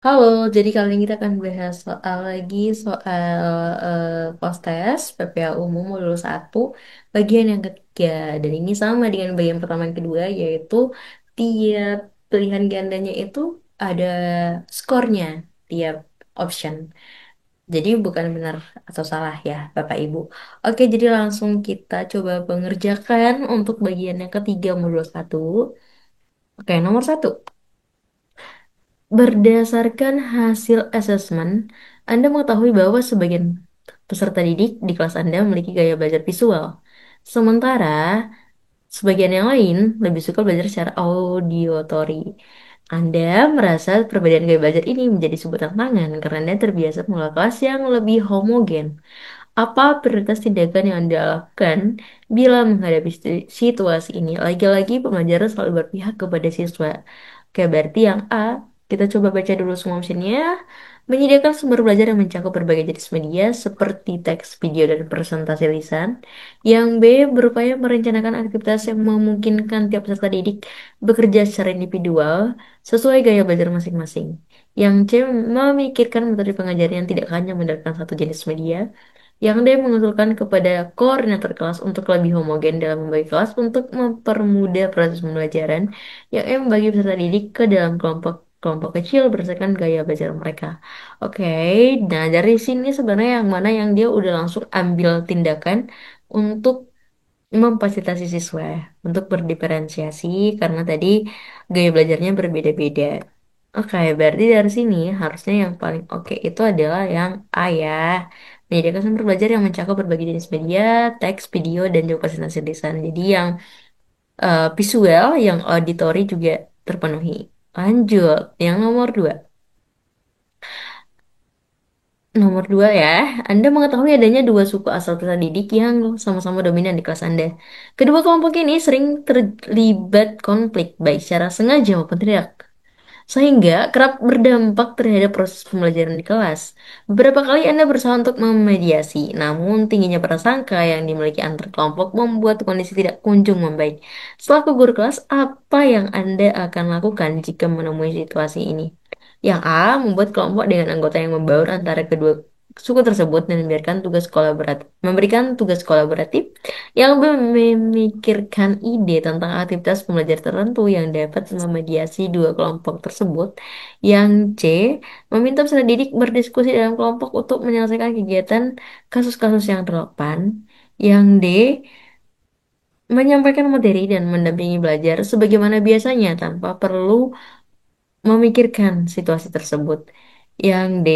Halo, jadi kali ini kita akan bahas soal postes PPA Umum modul 1 bagian yang ketiga. Dan ini sama dengan bagian pertama yang kedua, yaitu tiap pilihan gandanya itu ada skornya tiap option. Jadi bukan benar atau salah ya Bapak Ibu. Oke, jadi langsung kita coba pengerjakan untuk bagian yang ketiga modul 1. Oke, nomor 1. Berdasarkan hasil asesmen, Anda mengetahui bahwa sebagian peserta didik di kelas Anda memiliki gaya belajar visual. Sementara sebagian yang lain lebih suka belajar secara auditory. Anda merasa perbedaan gaya belajar ini menjadi sebuah tantangan karena Anda terbiasa mengelola kelas yang lebih homogen. Apa prioritas tindakan yang Anda lakukan bila menghadapi situasi ini? Lagi-lagi pembelajaran selalu berpihak kepada siswa. Oke, berarti yang A, kita coba baca dulu semua optionnya. Menyediakan sumber belajar yang mencakup berbagai jenis media seperti teks, video, dan presentasi lisan. Yang B, berupaya merencanakan aktivitas yang memungkinkan tiap peserta didik bekerja secara individual sesuai gaya belajar masing-masing. Yang C, memikirkan metode pengajaran yang tidak hanya mengandalkan satu jenis media. Yang D mengusulkan kepada koordinator kelas untuk lebih homogen dalam membagi kelas untuk mempermudah proses pembelajaran. Yang E membagi peserta didik ke dalam kelompok kecil berdasarkan gaya belajar mereka. Oke, nah dari sini sebenarnya yang mana yang dia udah langsung ambil tindakan untuk memfasilitasi siswa untuk berdiferensiasi karena tadi gaya belajarnya berbeda-beda. Oke, berarti dari sini harusnya yang paling oke itu adalah yang A ya. Menyediakan sumber belajar yang mencakup berbagai jenis media, teks, video, dan juga presentasi lisan. Jadi yang visual, yang auditory juga terpenuhi. Lanjut, yang nomor 2. Nomor 2 ya, Anda mengetahui adanya dua suku asal peserta didik yang sama-sama dominan di kelas Anda. Kedua kelompok ini sering terlibat konflik, baik secara sengaja maupun tidak, sehingga kerap berdampak terhadap proses pembelajaran di kelas. Beberapa kali Anda berusaha untuk memediasi, namun tingginya prasangka yang dimiliki antar kelompok membuat kondisi tidak kunjung membaik. Selaku guru kelas, apa yang Anda akan lakukan jika menemui situasi ini? Yang A, membuat kelompok dengan anggota yang membaur antara kedua suku tersebut dan memberikan tugas kolaboratif. Yang B, memikirkan ide tentang aktivitas pembelajar tertentu yang dapat memediasi dua kelompok tersebut. Yang C, meminta peserta didik berdiskusi dalam kelompok untuk menyelesaikan kegiatan kasus-kasus yang relevan. Yang D, menyampaikan materi dan mendampingi belajar sebagaimana biasanya tanpa perlu memikirkan situasi tersebut. Yang D,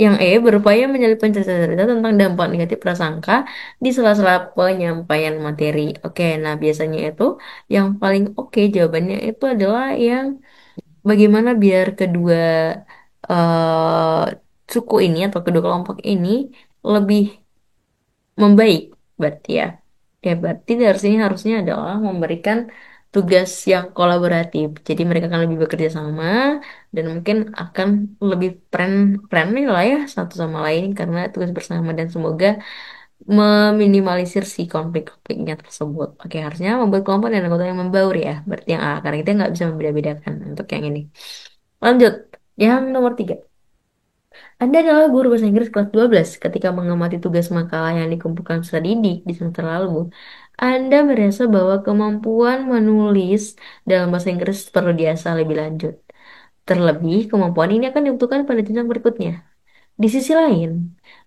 yang E berupaya menyelipkan cerita-cerita tentang dampak negatif prasangka di sela-sela penyampaian materi. Oke, nah biasanya itu yang paling oke jawabannya itu adalah yang bagaimana biar kedua eh, suku ini atau kedua kelompok ini lebih membaik, berarti ya. Ya, berarti dari sini harusnya adalah memberikan tugas yang kolaboratif. Jadi mereka akan lebih bekerja sama dan mungkin akan lebih friendly lah ya satu sama lain karena tugas bersama dan semoga meminimalisir si konflik-konfliknya tersebut. Oke, harusnya membuat kelompok dan anggota yang membaur ya. Berarti yang A, karena kita nggak bisa membeda-bedakan untuk yang ini. Lanjut, yang nomor 3. Anda adalah guru bahasa Inggris kelas 12 ketika mengamati tugas makalah yang dikumpulkan peserta didik di semester lalu. Anda merasa bahwa kemampuan menulis dalam bahasa Inggris perlu diasah lebih lanjut. Terlebih, kemampuan ini akan dibutuhkan pada jenjang berikutnya. Di sisi lain,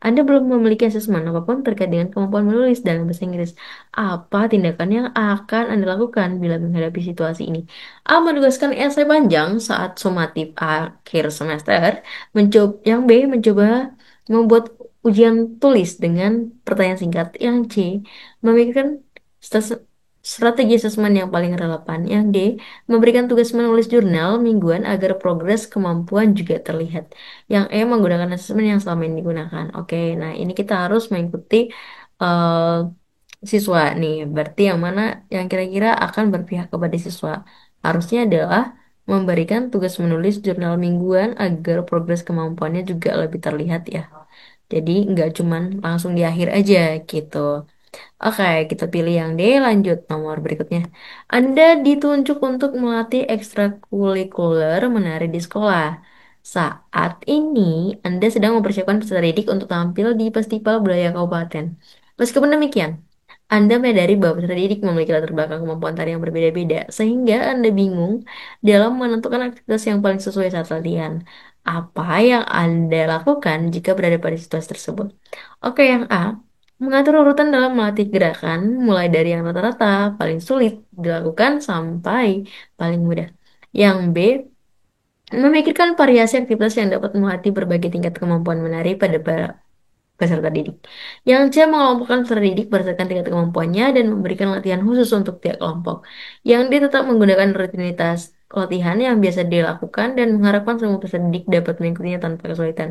Anda belum memiliki asesmen apapun terkait dengan kemampuan menulis dalam bahasa Inggris. Apa tindakan yang akan Anda lakukan bila menghadapi situasi ini? A. Menugaskan esai panjang saat sumatif akhir semester. Yang B. Mencoba membuat ujian tulis dengan pertanyaan singkat. Yang C. Memikirkan stes- strategi asesmen yang paling relevan. Yang D. Memberikan tugas menulis jurnal mingguan agar progres kemampuan juga terlihat. Yang E, menggunakan asesmen yang selama ini digunakan. Oke, nah ini kita harus mengikuti eh, siswa nih. Berarti yang mana yang kira-kira akan berpihak kepada siswa? Harusnya adalah memberikan tugas menulis jurnal mingguan agar progres kemampuannya juga lebih terlihat ya. Jadi nggak cuman langsung di akhir aja gitu. Oke, kita pilih yang D, lanjut nomor berikutnya. Anda ditunjuk untuk melatih ekstrakurikuler menari di sekolah. Saat ini, Anda sedang mempersiapkan peserta didik untuk tampil di Festival Budaya Kabupaten. Meskipun demikian, Anda menyadari bahwa peserta didik memiliki latar belakang kemampuan tari yang berbeda-beda, sehingga Anda bingung dalam menentukan aktivitas yang paling sesuai saat latihan. Apa yang Anda lakukan jika berada pada situasi tersebut? Oke, yang A, mengatur urutan dalam melatih gerakan, mulai dari yang rata-rata, paling sulit dilakukan, sampai paling mudah. Yang B, memikirkan variasi aktivitas yang dapat melatih berbagai tingkat kemampuan menari pada peserta didik. Yang C, mengelompokkan peserta didik berdasarkan tingkat kemampuannya dan memberikan latihan khusus untuk tiap kelompok. Yang D, tetap menggunakan rutinitas latihan yang biasa dilakukan dan mengharapkan semua peserta didik dapat mengikutinya tanpa kesulitan.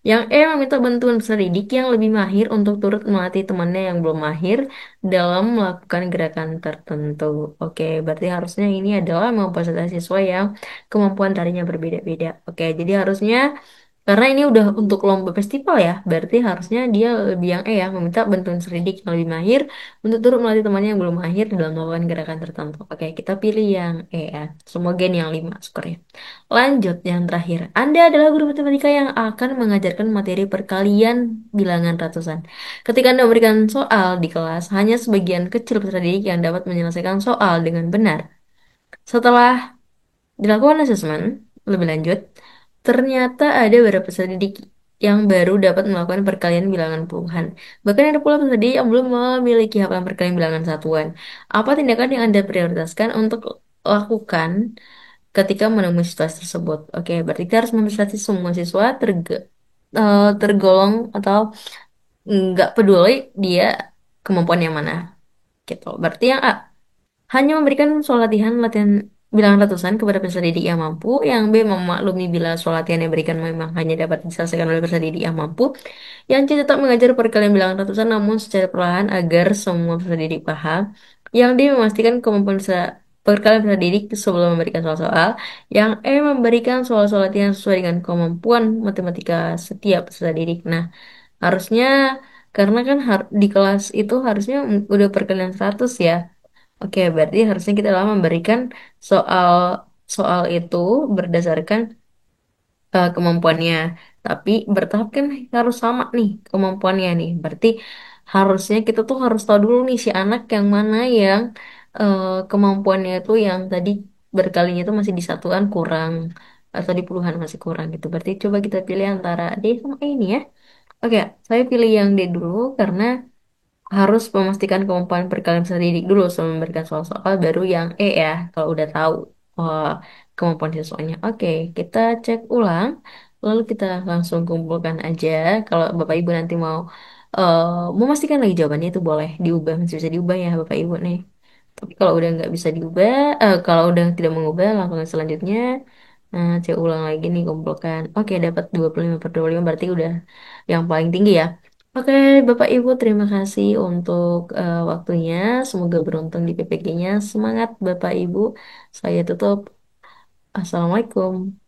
Yang E, meminta bantuan peserta didik yang lebih mahir untuk turut melatih temannya yang belum mahir dalam melakukan gerakan tertentu. Oke, berarti harusnya ini adalah memfasilitasi siswa yang kemampuan tarinya berbeda-beda. Oke, jadi harusnya karena ini udah untuk lomba festival ya, berarti harusnya dia lebih yang ya, meminta bantuan seridik yang lebih mahir untuk turut melatih temannya yang belum mahir dalam melakukan gerakan tertentu. Oke, kita pilih yang ya. Semoga ini yang 5 skornya. Lanjut, yang terakhir. Anda adalah guru matematika yang akan mengajarkan materi perkalian bilangan ratusan. Ketika Anda memberikan soal di kelas, hanya sebagian kecil peserta didik yang dapat menyelesaikan soal dengan benar. Setelah dilakukan asesmen lebih lanjut, ternyata ada beberapa peserta didik yang baru dapat melakukan perkalian bilangan puluhan. Bahkan ada pula peserta didik yang belum memiliki hafalan perkalian bilangan satuan. Apa tindakan yang Anda prioritaskan untuk lakukan ketika menemui situasi tersebut? Oke, berarti kita harus memfasilitasi semua siswa tergolong atau nggak peduli dia kemampuan yang mana gitu. Berarti yang A, hanya memberikan soal latihan bilangan ratusan kepada peserta didik yang mampu. Yang B, memaklumi bila soal latihan yang diberikan memang hanya dapat diselesaikan oleh peserta didik yang mampu. Yang C, tetap mengajar perkalian bilangan ratusan namun secara perlahan agar semua peserta didik paham. Yang D, memastikan kemampuan perkalian peserta didik sebelum memberikan soal-soal. Yang E, memberikan soal-soal latihan sesuai dengan kemampuan matematika setiap peserta didik. Nah, harusnya karena kan di kelas itu harusnya udah perkalian 100 ya. Oke, berarti harusnya kita lah memberikan soal soal itu berdasarkan kemampuannya. Tapi bertahap kan harus sama nih kemampuannya nih. Berarti harusnya kita tuh harus tahu dulu nih si anak yang mana yang kemampuannya itu yang tadi berkalinya itu masih di satuan kurang atau di puluhan masih kurang gitu. Berarti coba kita pilih antara D sama E ini ya. Oke, saya pilih yang D dulu karena harus memastikan kemampuan perkalian peserta didik dulu sebelum memberikan soal-soal baru yang ya kalau udah tahu uh, kemampuan siswanya. Oke, kita cek ulang lalu kita langsung kumpulkan aja. Kalau Bapak Ibu nanti mau memastikan lagi jawabannya itu boleh diubah, masih bisa diubah ya Bapak Ibu nih. Tapi kalau udah nggak bisa diubah, kalau udah tidak mengubah langsung ke selanjutnya. Nah, cek ulang lagi nih kumpulkan. Oke, dapat 25/25 berarti udah yang paling tinggi ya. Oke, Bapak Ibu, terima kasih untuk waktunya. Semoga beruntung di PPG-nya. Semangat, Bapak Ibu. Saya tutup. Assalamualaikum.